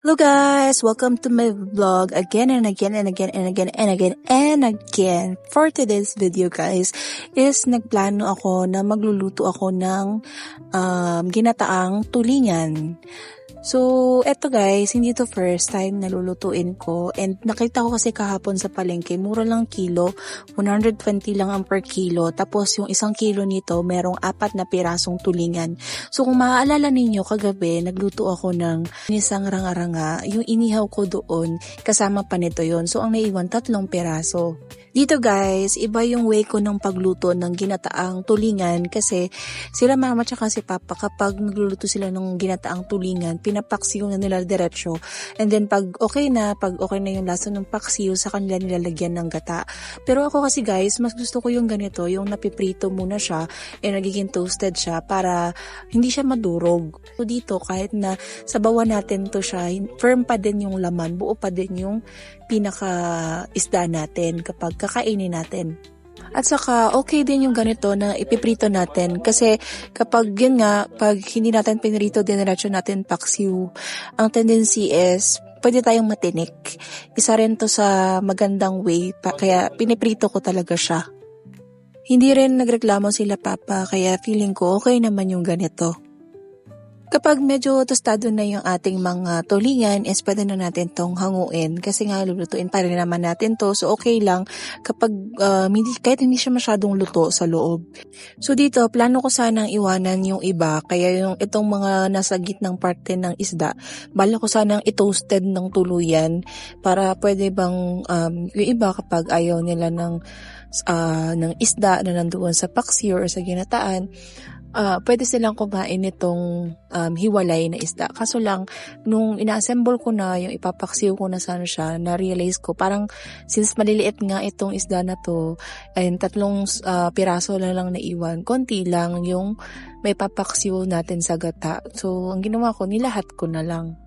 Hello guys! Welcome to my vlog again and again and again and again and again and again. For today's video guys is nagplano ako na magluluto ako ng ginataang tulingan. So, eto guys, hindi to first time na lulutuin ko and nakita ko kasi kahapon sa palengke, mura lang kilo, 120 lang ang per kilo, tapos yung isang kilo nito merong 4 na pirasong tulingan. So, kung maaalala ninyo, kagabi, nagluto ako ng isang ranga-ranga, yung inihaw ko doon, kasama pa nito yon. So, ang naiwan, 3 piraso. Dito guys, iba yung way ko ng pagluto ng ginataang tulingan kasi sila mama tsaka si papa kapag nagluluto sila ng ginataang tulingan, pinapaksiw na nila diretso. And then pag okay na yung lasa ng paksiw, sa kanila nilalagyan ng gata. Pero ako kasi guys, mas gusto ko yung ganito, yung napiprito muna siya and nagiging toasted siya para hindi siya madurog. So dito kahit na sabawan natin to siya, firm pa din yung laman, buo pa din yung pinaka-isda natin kapag kakainin natin. At saka, okay din yung ganito na ipiprito natin kasi kapag yun nga, pag hindi natin pinrito, diretso natin paksiw, ang tendency is pwede tayong matinik. Isa rin to sa magandang way, kaya piniprito ko talaga siya. Hindi rin nagreklamo sila papa, kaya feeling ko okay naman yung ganito. Kapag medyo tostado na yung ating mga tulingan, is pwede na natin tong hanguin kasi nga lulutuin pa rin naman natin to. So okay lang kapag kahit hindi siya masyadong luto sa loob. So dito, plano ko sanang iwanan yung iba, kaya yung itong mga nasa gitnang parte ng isda, bala ko sanang i-toasted ng tuluyan para pwede bang yung iba kapag ayaw nila ng isda na nandoon sa paksiw or sa ginataan, pwede silang kumain nitong hiwalay na isda. Kaso lang, nung ina-assemble ko na, yung ipapaksiw ko na sana siya, na-realize ko, parang since maliliit nga itong isda na to, and 3 piraso na lang naiwan, konti lang yung may papaksiw natin sa gata. So, ang ginawa ko, nilahat ko na lang.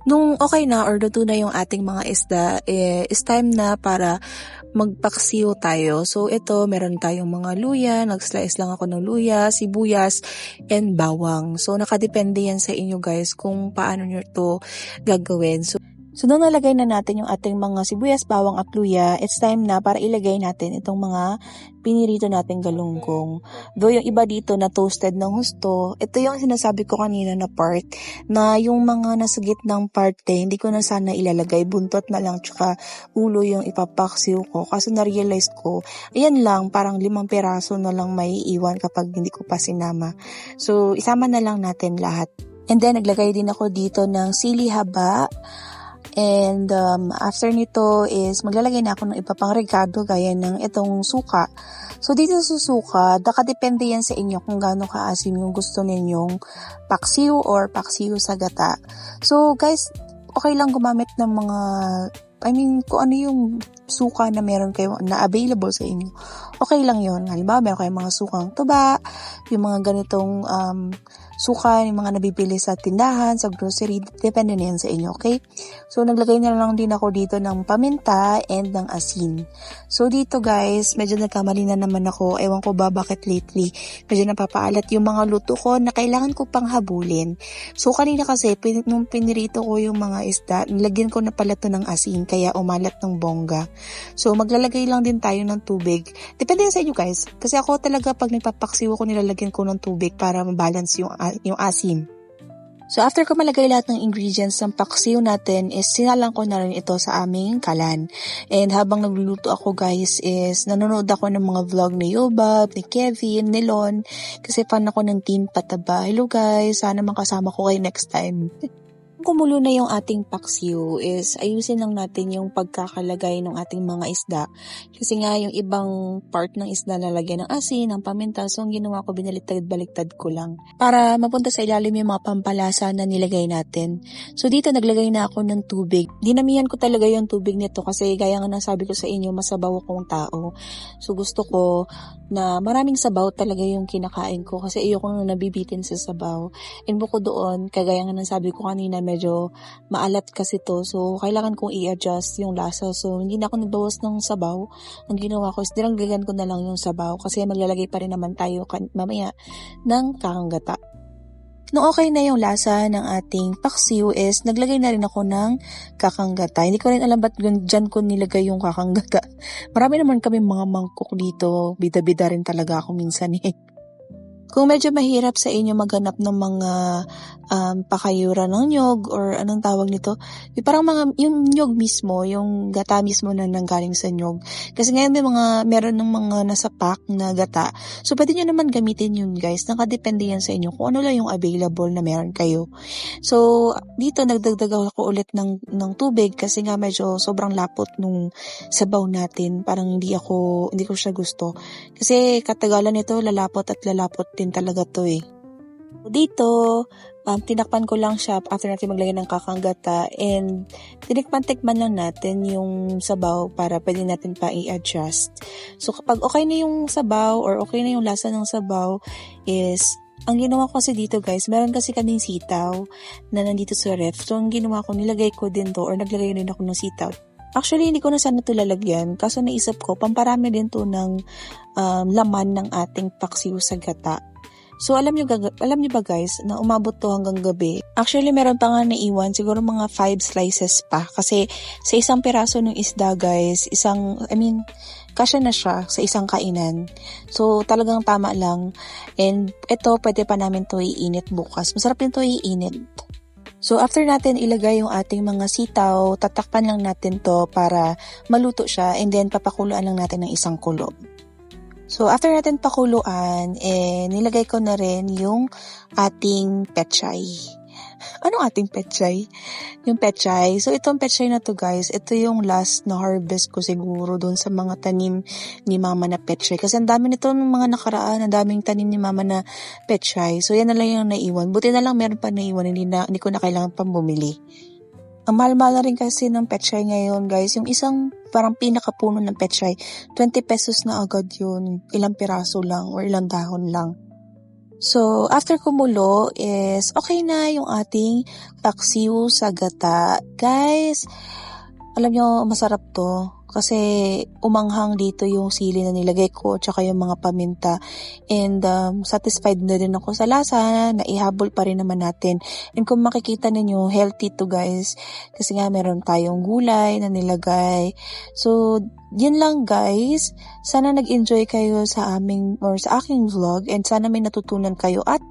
Nung okay na or luto na yung ating mga isda, it's time na para magpaksiw tayo. So ito, meron tayong mga luya, nag-slice lang ako ng luya, sibuyas, and bawang. So nakadepende yan sa inyo guys kung paano nyo to gagawin. So nung nalagay na natin yung ating mga sibuyas, bawang at luya, it's time na para ilagay natin itong mga pinirito nating galunggong. Though yung iba dito na toasted ng husto, ito yung sinasabi ko kanina na part, na yung mga nasa gitnang parte, hindi ko na sana ilalagay, buntot na lang tsaka ulo yung ipapaksiw ko. Kasi na-realize ko, ayan lang, parang 5 piraso na lang may iwan kapag hindi ko pa sinama. So isama na lang natin lahat. And then naglagay din ako dito ng sili haba. And after nito is maglalagay na ako ng iba pang rekado gaya ng itong suka. So dito sa suka, nakadepende yan sa inyo kung gaano kaasim yung gusto ninyong paksiw or paksiw sa gata. So guys, okay lang gumamit ng mga, kung ano yung suka na meron kayo na available sa inyo. Okay lang yun. Halimbawa, meron kayong mga sukang tuba, yung mga ganitong suka, yung mga nabibili sa tindahan, sa grocery, depende na yan sa inyo, okay? So, naglagay na lang din ako dito ng paminta and ng asin. So, dito guys, medyo nagkamali na naman ako. Ewan ko ba bakit lately, medyo napapaalat yung mga luto ko na kailangan ko pang habulin. So, kanina kasi, nung pinirito ko yung mga isda, nilagyan ko na pala to ng asin, kaya umalat ng bongga. So, maglalagay lang din tayo ng tubig. Depende sa inyo guys. Kasi ako talaga pag nagpapaksiw ako, nilalagyan ko ng tubig para mabalance yung asin. So, after ko malagay lahat ng ingredients ng paksiw natin, is sinalang ko na rin ito sa aming kalan. And habang nagluluto ako guys, is nanonood ako ng mga vlog ni Yobab, ni Kevin, ni Lon. Kasi fan ako ng Team Pataba. Hello guys, sana makasama ko kayo next time. Kumulo na yung ating paksiw is ayusin lang natin yung pagkakalagay ng ating mga isda. Kasi nga yung ibang part ng isda lalagyan ng asin, ng paminta. So ang ginawa ko, binaliktad-baliktad ko lang. Para mapunta sa ilalim yung mga pampalasa na nilagay natin. So dito naglagay na ako ng tubig. Dinamihan ko talaga yung tubig nito kasi gaya nga nasabi ko sa inyo, masabaw akong tao. So gusto ko na maraming sabaw talaga yung kinakain ko kasi ayoko nang nabibitin sa sabaw. And bukod doon, kagaya nga nasabi ko kanina, medyo maalat kasi to. So, kailangan kong i-adjust yung lasa. So, hindi na ako nagbawas ng sabaw. Ang ginawa ko is dinagdagan ko na lang yung sabaw kasi maglalagay pa rin naman tayo mamaya ng kakanggata. Nung okay na yung lasa ng ating paksiw is naglagay na rin ako ng kakanggata. Hindi ko rin alam ba't dyan ko nilagay yung kakanggata. Marami naman kami mga mangkok dito. Bida-bida rin talaga ako minsan eh. Kung medyo mahirap sa inyo maghanap ng mga pakayura ng nyog or anong tawag nito, yung parang yung nyog mismo, yung gata mismo na nanggaling sa nyog. Kasi ngayon meron ng mga nasa pack na gata. So pwede nyo naman gamitin yun guys. Nakadepende yan sa inyo kung ano lang yung available na meron kayo. So dito nagdagdag ako ulit ng tubig kasi nga medyo sobrang lapot nung sabaw natin. Parang hindi ko siya gusto. Kasi katagalan nito lalapot at lalapot din talaga to eh. Dito, tinakpan ko lang siya after natin maglagay ng kakanggata and tikman lang natin yung sabaw para pwede natin pa i-adjust. So kapag okay na yung sabaw or okay na yung lasa ng sabaw is ang ginawa ko kasi dito guys, meron kasi kaming sitaw na nandito sa ref. So ang ginawa ko, nilagay ko din to or naglagay din ako ng sitaw. Actually, hindi ko na sana ito lalagyan. Kaso naisip ko, pamparami din to ng laman ng ating paksiw sa gata. So, alam nyo ba guys, na umabot to hanggang gabi. Actually, meron pa nga naiwan, siguro mga 5 slices pa. Kasi sa isang piraso ng isda guys, kasya na siya sa isang kainan. So, talagang tama lang. And ito, pwede pa namin to iinit bukas. Masarap din to iinit. So, after natin ilagay yung ating mga sitaw, tatakpan lang natin to para maluto siya and then papakuluan lang natin ng isang kulo. So, after natin pakuluan, nilagay ko na rin yung ating pechay. Anong ating pechay? Yung pechay. So, itong pechay na to guys, ito yung last na harvest ko siguro doon sa mga tanim ni mama na pechay. Kasi ang dami nito ng mga nakaraan, ang daming tanim ni mama na pechay. So, yan na lang yung naiwan. Buti na lang meron pa naiwan, hindi ko na kailangan pang bumili. Ang mahal-mahal na rin kasi ng pechay ngayon guys. Yung isang parang pinakapuno ng pechay, 20 pesos na agad yun. Ilang piraso lang or ilang dahon lang. So, after kumulo is okay na yung ating paksiw sa gata. Guys, alam nyo, masarap to. Kasi umanghang dito yung sili na nilagay ko tsaka yung mga paminta. And satisfied na din ako sa lasa. Naihabol pa rin naman natin. And kung makikita ninyo, healthy to guys. Kasi nga meron tayong gulay na nilagay. So, yun lang guys. Sana nag-enjoy kayo sa aking vlog. And sana may natutunan kayo at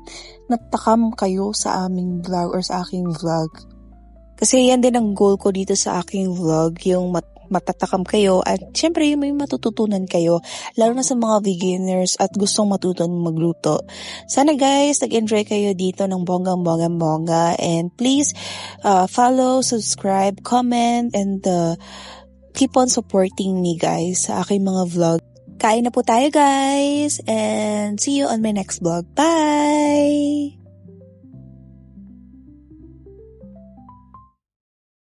natakam kayo sa aming vlog or sa aking vlog. Kasi yan din ang goal ko dito sa aking vlog, yung matatakam kayo at syempre yung may matututunan kayo, lalo na sa mga beginners at gustong matutunan magluto. Sana guys, nag-enjoy kayo dito ng bonggang-bongga and please follow, subscribe, comment and keep on supporting me guys sa aking mga vlog. Kain na po tayo guys and see you on my next vlog. Bye!